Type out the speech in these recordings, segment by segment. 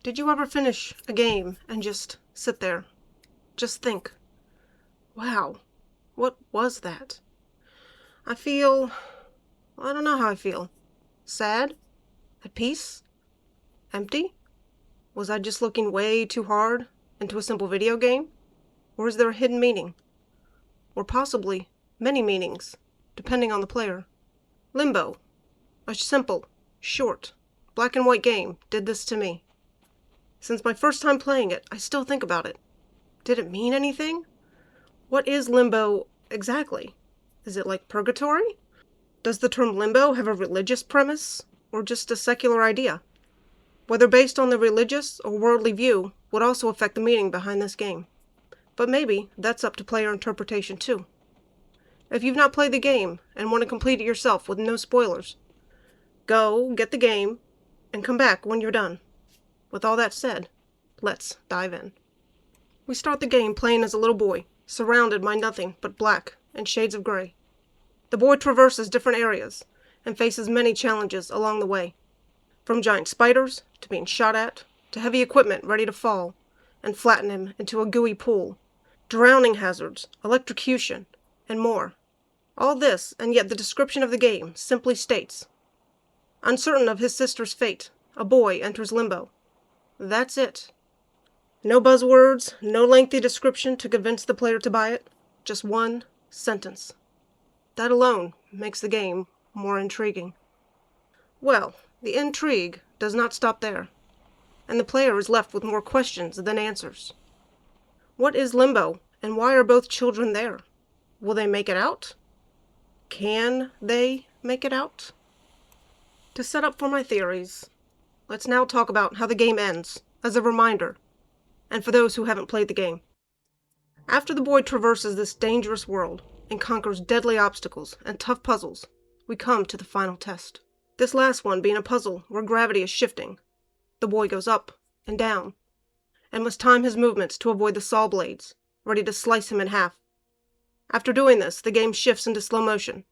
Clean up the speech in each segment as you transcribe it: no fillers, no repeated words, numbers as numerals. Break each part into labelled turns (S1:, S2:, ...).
S1: Did you ever finish a game and just sit there? Just think, wow, what was that? I don't know how I feel. Sad? At peace? Empty? Was I just looking way too hard into a simple video game? Or is there a hidden meaning? Or possibly many meanings, depending on the player. Limbo, a simple, short, black and white game, did this to me. Since my first time playing it, I still think about it. Did it mean anything? What is limbo exactly? Is it like purgatory? Does the term limbo have a religious premise, or just a secular idea? Whether based on the religious or worldly view would also affect the meaning behind this game. But maybe that's up to player interpretation too. If you've not played the game and want to complete it yourself with no spoilers, go get the game and come back when you're done. With all that said, let's dive in. We start the game playing as a little boy, surrounded by nothing but black and shades of gray. The boy traverses different areas and faces many challenges along the way, from giant spiders to being shot at, to heavy equipment ready to fall and flatten him into a gooey pool, drowning hazards, electrocution, and more. All this, and yet the description of the game simply states, uncertain of his sister's fate, a boy enters limbo. That's it. No buzzwords, no lengthy description to convince the player to buy it, just one sentence. That alone makes the game more intriguing. Well, the intrigue does not stop there, and the player is left with more questions than answers. What is limbo, and why are both children there? Will they make it out? Can they make it out? To set up for my theories, let's now talk about how the game ends, as a reminder, and for those who haven't played the game. After the boy traverses this dangerous world and conquers deadly obstacles and tough puzzles, we come to the final test. This last one being a puzzle where gravity is shifting. The boy goes up and down, and must time his movements to avoid the saw blades, ready to slice him in half. After doing this, the game shifts into slow motion,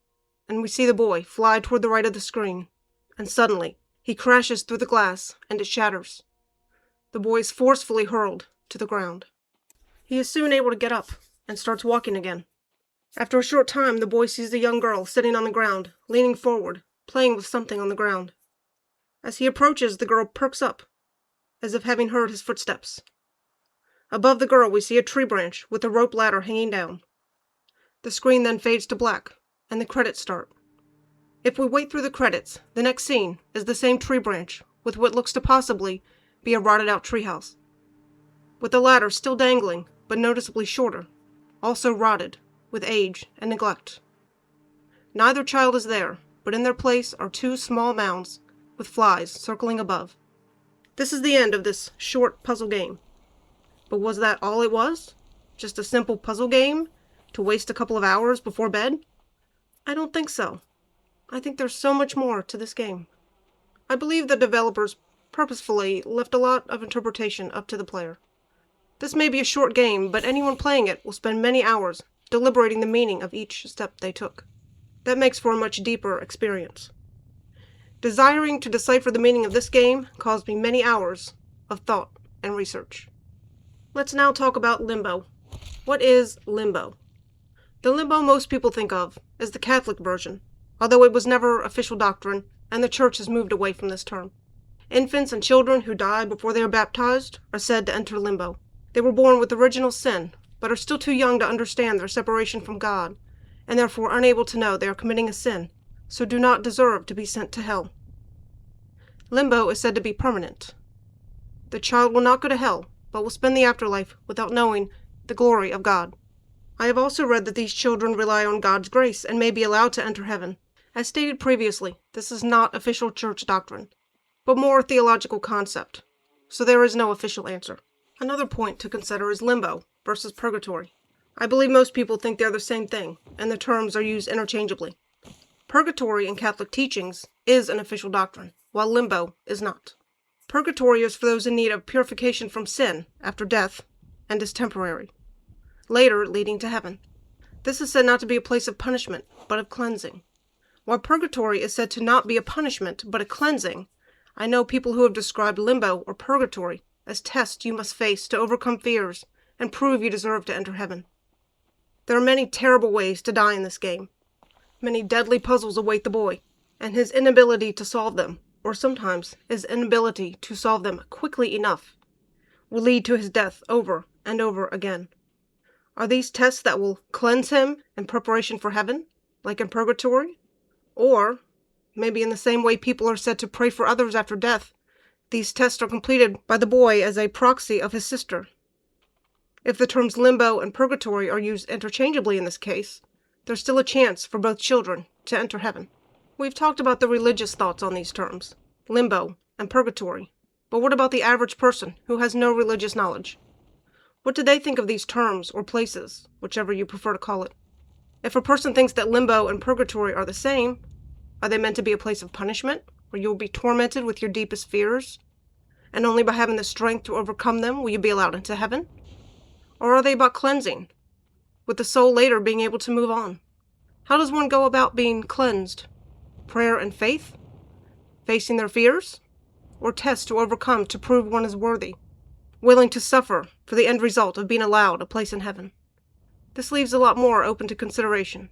S1: and we see the boy fly toward the right of the screen, and suddenly, he crashes through the glass, and it shatters. The boy is forcefully hurled to the ground. He is soon able to get up, and starts walking again. After a short time, the boy sees a young girl sitting on the ground, leaning forward, playing with something on the ground. As he approaches, the girl perks up, as if having heard his footsteps. Above the girl, we see a tree branch with a rope ladder hanging down. The screen then fades to black, and the credits start. If we wait through the credits, the next scene is the same tree branch with what looks to possibly be a rotted-out treehouse, with the ladder still dangling, but noticeably shorter, also rotted with age and neglect. Neither child is there, but in their place are two small mounds with flies circling above. This is the end of this short puzzle game. But was that all it was? Just a simple puzzle game to waste a couple of hours before bed? I don't think so. I think there's so much more to this game. I believe the developers purposefully left a lot of interpretation up to the player. This may be a short game, but anyone playing it will spend many hours deliberating the meaning of each step they took. That makes for a much deeper experience. Desiring to decipher the meaning of this game caused me many hours of thought and research. Let's now talk about Limbo. What is Limbo? The Limbo most people think of is the Catholic version, although it was never official doctrine, and the Church has moved away from this term. Infants and children who die before they are baptized are said to enter Limbo. They were born with original sin, but are still too young to understand their separation from God, and therefore unable to know they are committing a sin, so do not deserve to be sent to hell. Limbo is said to be permanent. The child will not go to hell, but will spend the afterlife without knowing the glory of God. I have also read that these children rely on God's grace and may be allowed to enter heaven. As stated previously, this is not official church doctrine, but more theological concept, so there is no official answer. Another point to consider is limbo versus purgatory. I believe most people think they're the same thing, and the terms are used interchangeably. Purgatory in Catholic teachings is an official doctrine, while limbo is not. Purgatory is for those in need of purification from sin after death, and is temporary, later leading to heaven. This is said not to be a place of punishment, but of cleansing. While purgatory is said to not be a punishment, but a cleansing, I know people who have described limbo or purgatory as tests you must face to overcome fears and prove you deserve to enter heaven. There are many terrible ways to die in this game. Many deadly puzzles await the boy, and his inability to solve them, or sometimes his inability to solve them quickly enough, will lead to his death over and over again. Are these tests that will cleanse him in preparation for heaven, like in purgatory? Or, maybe in the same way people are said to pray for others after death, these tests are completed by the boy as a proxy of his sister. If the terms limbo and purgatory are used interchangeably in this case, there's still a chance for both children to enter heaven. We've talked about the religious thoughts on these terms, limbo and purgatory, but what about the average person who has no religious knowledge? What do they think of these terms or places, whichever you prefer to call it? If a person thinks that limbo and purgatory are the same, are they meant to be a place of punishment, where you will be tormented with your deepest fears, and only by having the strength to overcome them will you be allowed into heaven? Or are they about cleansing, with the soul later being able to move on? How does one go about being cleansed? Prayer and faith? Facing their fears? Or tests to overcome to prove one is worthy, willing to suffer for the end result of being allowed a place in heaven? This leaves a lot more open to consideration.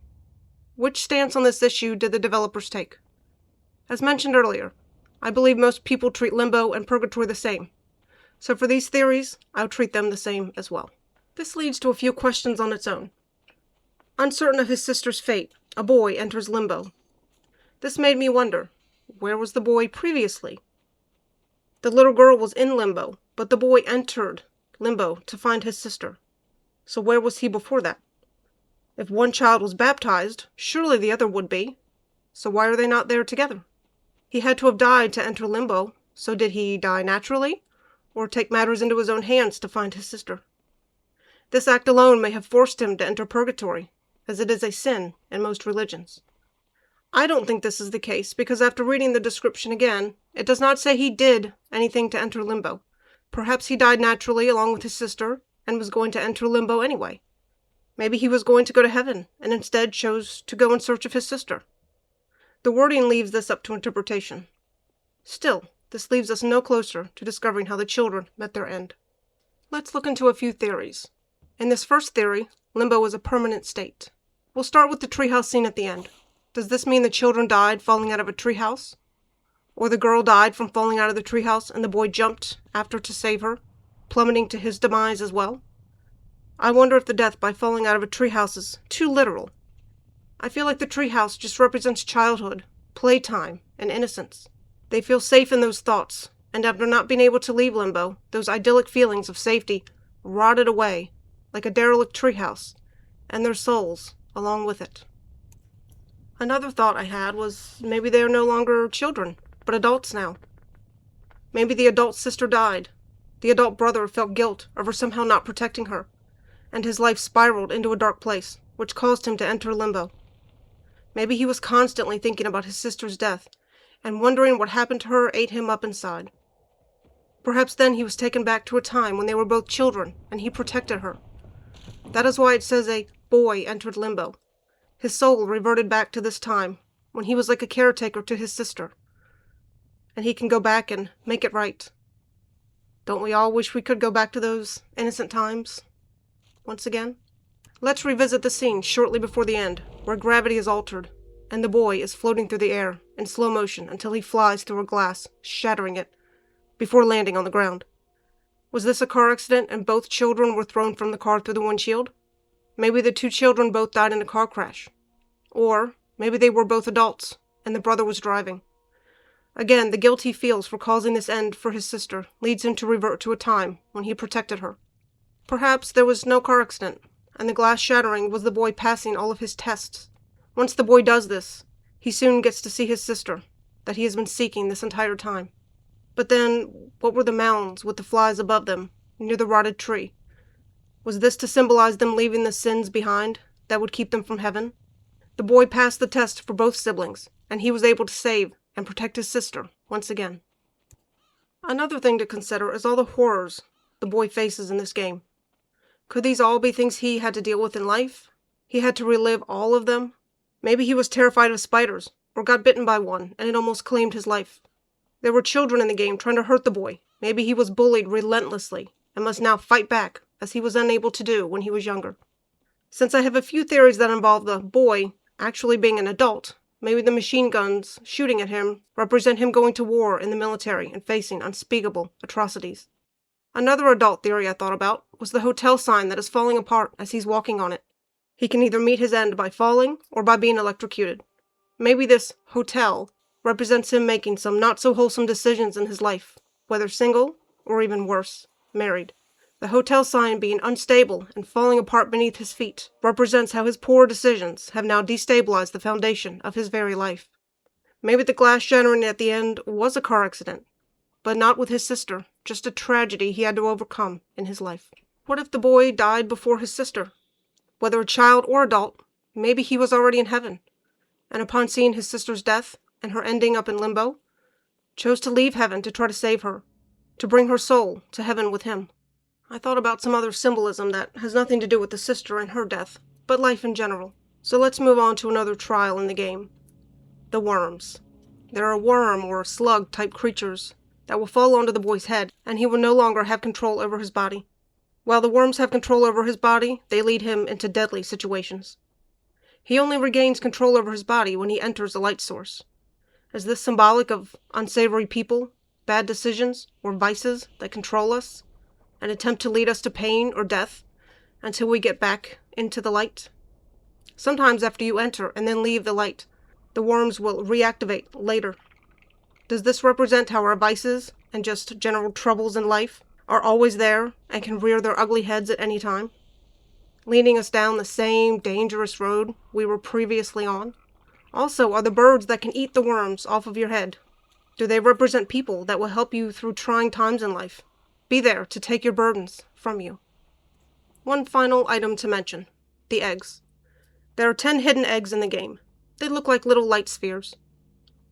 S1: Which stance on this issue did the developers take? As mentioned earlier, I believe most people treat limbo and purgatory the same, so for these theories, I'll treat them the same as well. This leads to a few questions on its own. Uncertain of his sister's fate, a boy enters limbo. This made me wonder, where was the boy previously? The little girl was in limbo, but the boy entered limbo to find his sister. So where was he before that? If one child was baptized, surely the other would be. So why are they not there together? He had to have died to enter limbo, so did he die naturally, or take matters into his own hands to find his sister? This act alone may have forced him to enter purgatory, as it is a sin in most religions. I don't think this is the case, because after reading the description again, it does not say he did anything to enter limbo. Perhaps he died naturally along with his sister, and was going to enter limbo anyway. Maybe he was going to go to heaven, and instead chose to go in search of his sister. The wording leaves this up to interpretation. Still, this leaves us no closer to discovering how the children met their end. Let's look into a few theories. In this first theory, limbo is a permanent state. We'll start with the treehouse scene at the end. Does this mean the children died falling out of a treehouse? Or the girl died from falling out of the treehouse and the boy jumped after to save her, plummeting to his demise as well? I wonder if the death by falling out of a treehouse is too literal. I feel like the treehouse just represents childhood, playtime, and innocence. They feel safe in those thoughts, and after not being able to leave limbo, those idyllic feelings of safety rotted away like a derelict treehouse, and their souls along with it. Another thought I had was maybe they are no longer children, but adults now. Maybe the adult sister died. The adult brother felt guilt over somehow not protecting her, and his life spiraled into a dark place, which caused him to enter limbo. Maybe he was constantly thinking about his sister's death, and wondering what happened to her ate him up inside. Perhaps then he was taken back to a time when they were both children, and he protected her. That is why it says a boy entered limbo. His soul reverted back to this time, when he was like a caretaker to his sister. And he can go back and make it right. Don't we all wish we could go back to those innocent times once again? Let's revisit the scene shortly before the end, where gravity is altered, and the boy is floating through the air in slow motion until he flies through a glass, shattering it, before landing on the ground. Was this a car accident and both children were thrown from the car through the windshield? Maybe the two children both died in a car crash. Or maybe they were both adults, and the brother was driving. Again, the guilt he feels for causing this end for his sister leads him to revert to a time when he protected her. Perhaps there was no car accident, and the glass shattering was the boy passing all of his tests. Once the boy does this, he soon gets to see his sister, that he has been seeking this entire time. But then, what were the mounds with the flies above them, near the rotted tree? Was this to symbolize them leaving the sins behind that would keep them from heaven? The boy passed the test for both siblings, and he was able to save and protect his sister once again. Another thing to consider is all the horrors the boy faces in this game. Could these all be things he had to deal with in life? He had to relive all of them? Maybe he was terrified of spiders, or got bitten by one, and it almost claimed his life. There were children in the game trying to hurt the boy. Maybe he was bullied relentlessly and must now fight back, as he was unable to do when he was younger. Since I have a few theories that involve the boy actually being an adult, maybe the machine guns shooting at him represent him going to war in the military and facing unspeakable atrocities. Another adult theory I thought about was the hotel sign that is falling apart as he's walking on it. He can either meet his end by falling or by being electrocuted. Maybe this hotel represents him making some not-so-wholesome decisions in his life, whether single or even worse, married. The hotel sign being unstable and falling apart beneath his feet represents how his poor decisions have now destabilized the foundation of his very life. Maybe the glass shattering at the end was a car accident, but not with his sister, just a tragedy he had to overcome in his life. What if the boy died before his sister? Whether a child or adult, maybe he was already in heaven, and upon seeing his sister's death and her ending up in Limbo, chose to leave heaven to try to save her, to bring her soul to heaven with him. I thought about some other symbolism that has nothing to do with the sister and her death, but life in general. So let's move on to another trial in the game. The worms. There are worm or slug-type creatures that will fall onto the boy's head, and he will no longer have control over his body. While the worms have control over his body, they lead him into deadly situations. He only regains control over his body when he enters a light source. Is this symbolic of unsavory people, bad decisions, or vices that control us, and attempt to lead us to pain or death until we get back into the light? Sometimes after you enter and then leave the light, the worms will reactivate later. Does this represent how our vices and just general troubles in life are always there and can rear their ugly heads at any time, leading us down the same dangerous road we were previously on? Also, are the birds that can eat the worms off of your head, do they represent people that will help you through trying times in life, be there to take your burdens from you? One final item to mention, the eggs. There are 10 hidden eggs in the game. They look like little light spheres.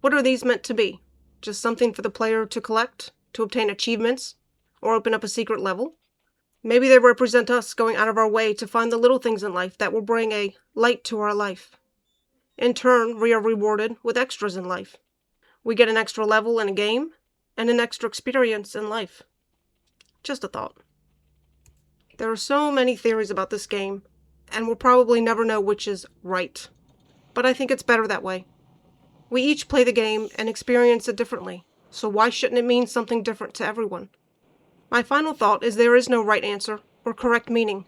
S1: What are these meant to be? Just something for the player to collect, to obtain achievements, or open up a secret level? Maybe they represent us going out of our way to find the little things in life that will bring a light to our life. In turn, we are rewarded with extras in life. We get an extra level in a game, and an extra experience in life. Just a thought. There are so many theories about this game, and we'll probably never know which is right. But I think it's better that way. We each play the game and experience it differently, so why shouldn't it mean something different to everyone? My final thought is there is no right answer or correct meaning.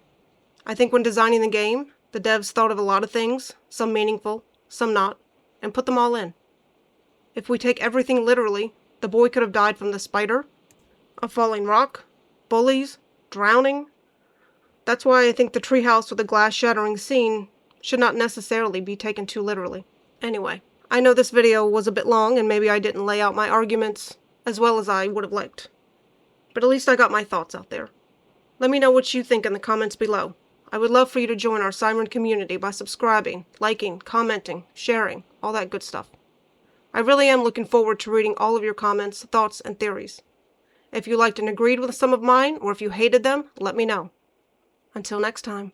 S1: I think when designing the game, the devs thought of a lot of things, some meaningful, some not, and put them all in. If we take everything literally, the boy could have died from the spider, a falling rock, bullies, drowning. That's why I think the treehouse with the glass shattering scene should not necessarily be taken too literally. Anyway, I know this video was a bit long and maybe I didn't lay out my arguments as well as I would have liked. But at least I got my thoughts out there. Let me know what you think in the comments below. I would love for you to join our Siren community by subscribing, liking, commenting, sharing, all that good stuff. I really am looking forward to reading all of your comments, thoughts, and theories. If you liked and agreed with some of mine, or if you hated them, let me know. Until next time.